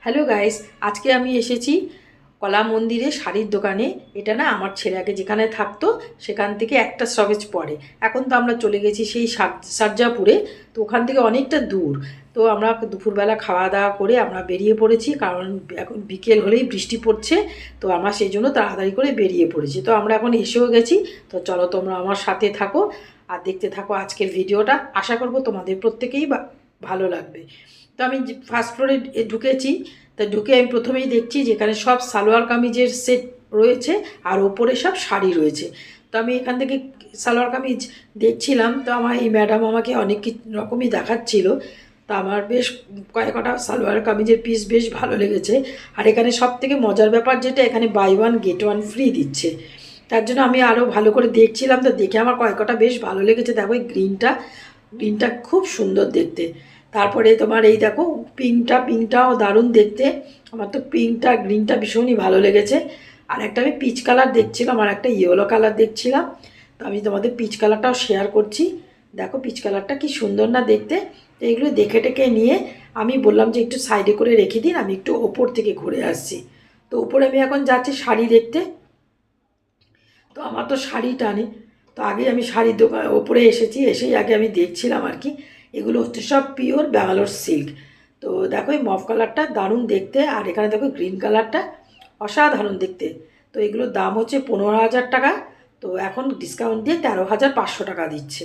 Hello guys, আজকে আমি এসেছি কলা মন্দিরে শাড়ির দোকানে। এটা না আমার ছেলে আগে যেখানে থাকতো সেখান থেকে একটা স্টপেজ পড়ে। এখন তো আমরা চলে গেছি সেই সারজাপুরে। তো ওখান থেকে অনেকটা দূর। তো আমরা দুপুরবেলা খাওয়া দাওয়া করে আমরা বেরিয়ে পড়েছি, কারণ এখন বিকেল হলেই বৃষ্টি পড়ছে। তো আমরা সেই জন্য তাড়াতাড়ি করে বেরিয়ে পড়েছি। তো আমরা এখন এসেও গেছি। তো চলো তোমরা আমার সাথে থাকো আর দেখতে থাকো আজকের ভিডিওটা। আশা করবো তোমাদের প্রত্যেকেই ভালো লাগবে। তো আমি ফার্স্ট ফ্লোরে ঢুকেছি। তা ঢুকে আমি প্রথমেই দেখছি যেখানে সব সালোয়ার কামিজের সেট রয়েছে আর ওপরে সব শাড়ি রয়েছে। তো আমি এখান থেকে সালোয়ার কামিজ দেখছিলাম। তো আমার এই ম্যাডাম আমাকে অনেক রকমই দেখাচ্ছিল। তো আমার বেশ কয়েকটা সালোয়ার কামিজের পিস বেশ ভালো লেগেছে। আর এখানে সব থেকে মজার ব্যাপার যেটা, এখানে buy one get one free দিচ্ছে। তার জন্য আমি আরও ভালো করে দেখছিলাম। তো দেখে আমার কয়েকটা বেশ ভালো লেগেছে। দেখো এই গ্রিনটা খুব সুন্দর দেখতে। তারপরে তোমার এই দেখো পিঙ্কটাও দারুণ দেখতে। আমার তো পিঙ্কটা গ্রিনটা ভীষণই ভালো লেগেছে। আর একটা আমি পিচ কালার দেখছিলাম আর একটা ইয়েলো কালার দেখছিলাম। তো আমি তোমাদের পিচ কালারটাও শেয়ার করছি। দেখো পিচ কালারটা কি সুন্দর না দেখতে। তো এগুলো দেখে টেকে নিয়ে আমি বললাম যে একটু সাইডে করে রেখে দিন, আমি একটু ওপর থেকে ঘুরে আসছি। তো ওপরে আমি এখন যাচ্ছি শাড়ি দেখতে। তো আমার তো শাড়ি টানে। তো আগে আমি শাড়ির দোকান ওপরে এসেছি, এসেই আগে আমি দেখছিলাম আর কি। এগুলো হচ্ছে সব পিওর ব্যাঙ্গালোর সিল্ক। তো দেখো এই মফ কালারটা দারুণ দেখতে, আর এখানে দেখো গ্রিন কালারটা অসাধারণ দেখতে। তো এগুলোর দাম হচ্ছে 15,000 টাকা। তো এখন ডিসকাউন্ট দিয়ে 13,500 টাকা দিচ্ছে।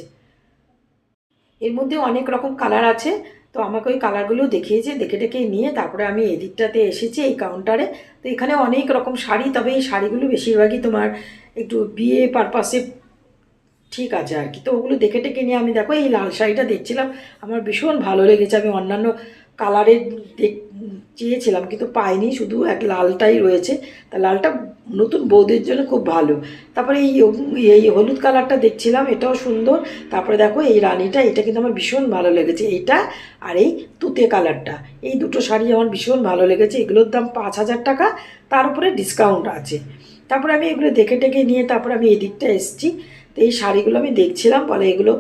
এর মধ্যে অনেক রকম কালার আছে। তো আমাকে ওই কালারগুলো দেখিয়েছে, দেখে টেকে নিয়ে তারপরে আমি এদিকটাতে এসেছি এই কাউন্টারে। তো এখানে অনেক রকম শাড়ি, তবে এই শাড়িগুলো বেশিরভাগই তোমার একটু বিয়ে পারপাসে ঠিক আছে আর কি। তো ওগুলো দেখে টেকে নিয়ে আমি দেখো এই লাল শাড়িটা দেখছিলাম। আমার ভীষণ ভালো লেগেছে। আমি অন্যান্য কালারের চেয়েছিলাম কিন্তু পাইনি, শুধু এক লালটাই রয়েছে। তা লালটা নতুন বৌদের জন্য খুব ভালো। তারপরে এই হলুদ কালারটা দেখছিলাম, এটাও সুন্দর। তারপরে দেখো এই রানীটা, এটা কিন্তু আমার ভীষণ ভালো লেগেছে। এইটা আর এই তুতে কালারটা, এই দুটো শাড়ি আমার ভীষণ ভালো লেগেছে। এগুলোর দাম 5,000 টাকা, তার উপরে ডিসকাউন্ট আছে। তারপরে আমি এগুলো দেখে টেকে নিয়ে তারপরে আমি এদিকটা এসেছি। তো এই শাড়িগুলো আমি দেখছিলাম, বলে এগুলো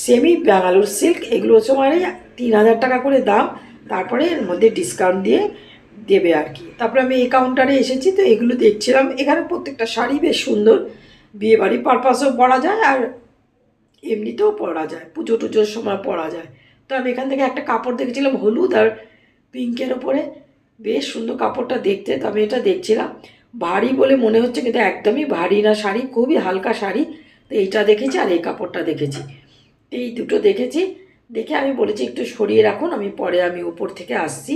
সেমি ব্যাঙ্গালোর সিল্ক। এগুলো হচ্ছে মানে 3,000 টাকা করে দাম, তারপরে এর মধ্যে ডিসকাউন্ট দিয়ে দেবে আর কি। তারপরে আমি এই কাউন্টারে এসেছি, তো এগুলো দেখছিলাম। এখানে প্রত্যেকটা শাড়ি বেশ সুন্দর, বিয়েবাড়ি পারপাসেও পরা যায় আর এমনিতেও পরা যায়, পুজো টুজোর সময় পরা যায়। তো আমি এখান থেকে একটা কাপড় দেখছিলাম হলুদ আর পিঙ্কের ওপরে, বেশ সুন্দর কাপড়টা দেখতে। তো আমি এটা দেখছিলাম, ভারী বলে মনে হচ্ছে কিন্তু একদমই ভারী না শাড়ি, খুবই হালকা শাড়ি। তো এইটা দেখেছি আর এই কাপড়টা দেখেছি। তো এই দুটো দেখেছি। দেখে আমি বলেছি একটু সরিয়ে রাখুন, আমি পরে উপর থেকে আসছি।